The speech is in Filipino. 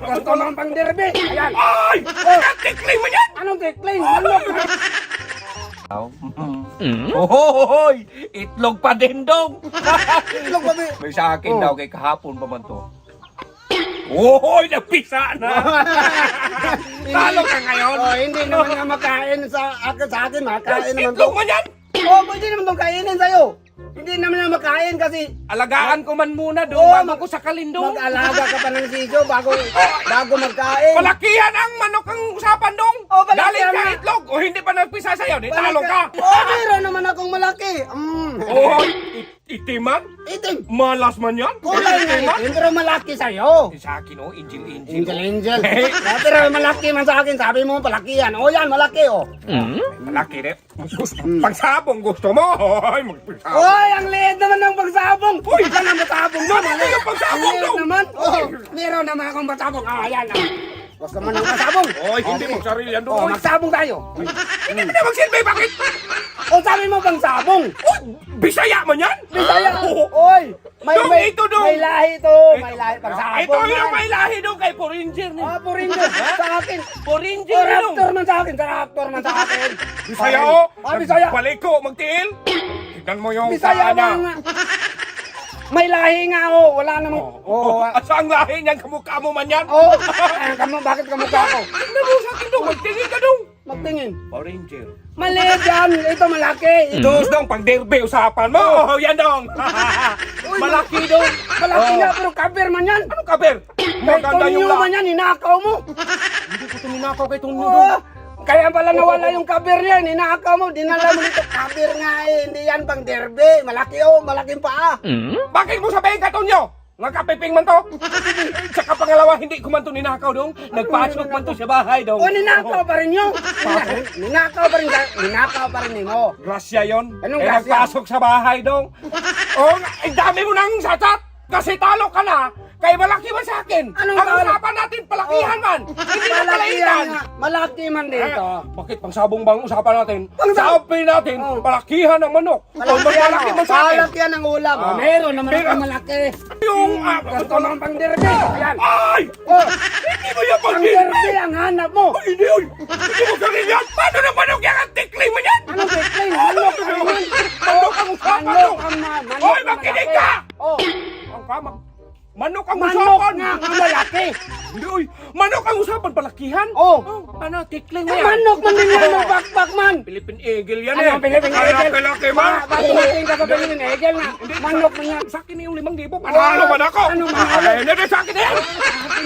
Gusto mo ang pang-derby? Ayan. Ay! Tikling mo yan! Anong tikling? Manok. Ohoy! Itlog pa din dong! Itlog ba? May sa akin daw kay kahapon pa man to. Ohoy! Napisa na! Talo ka ngayon! Oh, hindi naman nga makain sa akin. Makain naman to. Itlog mo yan! Oh, pwede naman itong kainin sa'yo. Hindi naman na makain kasi Alagaan ko man muna doon Oo, bago ko sa kalindong. mag-alaga ka pa ng sisyo bago magkain. Palakihan ang manok ang usapan dong! Oh, palakihan Galing ka na. itlog! O hindi pa nagpisa sa'yo, di talo ka! Oh, meron naman akong malaki. Ohoy! Itiman? Itim. Malas man yan! Kulay na itim, pero malaki sa'yo. Sa akin oh, Angel. Angel. Pero malaki man sa akin, sabi mo palakihan. Oh, yan, malaki oh. Malaki rin. Pagsabong gusto mo? Hoy, magpagsabong. Oy, ang liit naman ng pagsabong. Uy, Saan ang pagsabong mo? Ano yung pagsabong Ang liit daw? naman. Oh, meron naman akong pagsabong. Ah, yan. Gusto mo ng pagsabong? Hoy, hindi Okay. magsarili yan Oh, doon. magsabong tayo. Hindi ka na magsilbi, bakit? Oh, sabi mo pagsabong. Uy, Bisaya man yan? Bisaya. Oo. Oy, Dong, ito, dong. may lahi to. May lahi pagsabong. Ito yung yan. may lahi doon kay Poringer ni. Ah, Puringer. Sa akin. Poringer Oh, ni dong. Raptor man sa akin. Sa Raptor man sa akin. Bisaya oh. Ah, Bisaya. Paliko, magtiil. Tignan mo yung Bisaya paa niya. nga. May lahi nga oh. Wala namang. Oh, Oh, at saan lahi niyan? Kamukha mo man yan? oh. Bakit kamukha ko? Tignan mo sa akin dong, magtingin ka dong. Magtingin. Poringer. Maliit yan. Ito malaki. Dos dong, pang derby usapan mo. Oh, yan dong. Malaki dong. Malaki Oh. nga pero cover man yan. Ano ka, Ber? Kay Maganda yung Tonyo man yan. Ninakaw mo. Hindi ko tuminakaw kay Tonyo Oo. dong. Kaya pala nawala yung cover niya. Ninakaw mo. Dinala mo dito. Cover nga eh. Hindi yan pang derby. Malaki oh. Malaking paa. Bakit mo sabihin ka, Tonyo? Nagkapiping man to? Tsaka pangalawa, hindi ko man to ninakaw dong. Nagpasok man to sa bahay dong. O ninakaw pa rin yun. Ninakaw pa rin. Ninakaw pa rin mo. Grasya yon. Anong Eh, grasya? nagpasok sa bahay dong. Oh, ang dami mo nang satat. Kasi talo ka na. Kaya malaki man sa akin. Anong ang talo? usapan natin, palakihan man. Hindi na Malaki palaitan. yan nga. Malaki man dito. Bakit pang sabong bang usapan natin? Pangsabong. Sabi natin, Oh. palakihan ng manok. Malaki man sa akin. Malaki yan ang ulam. Ah. Meron naman Pero- akong malaki. Yung, Gusto mo ang pang derby. Yan. ay! Oh, Hindi mo yan ang pag derby ang hanap mo. Ay, hindi, oy! Hindi mo ganun yan! Paano na manok yan ang tikling mo yan? Anong tikling? Manok ka naman. Manok ang usapan Manok dong! ang manok Hoy, ang makinig malaki. ka! Oh, Ang kamag. Manok ang manok usapan! nga ang malaki. Hindi, oy! Manok ang usapan, palakihan? Oh. Ano, tikling mo Ang yan? manok man din yan ng bakbak man. Philippine Eagle yan Ano eh! ang Philippine Kaya Eagle? kalaki man! Bakit tumating ka sa Philippine Eagle na? Manok man yan. Sa akin yung 5,000. Panalo man ako! Ano manalo? Ay, hindi sa akin yan! Akin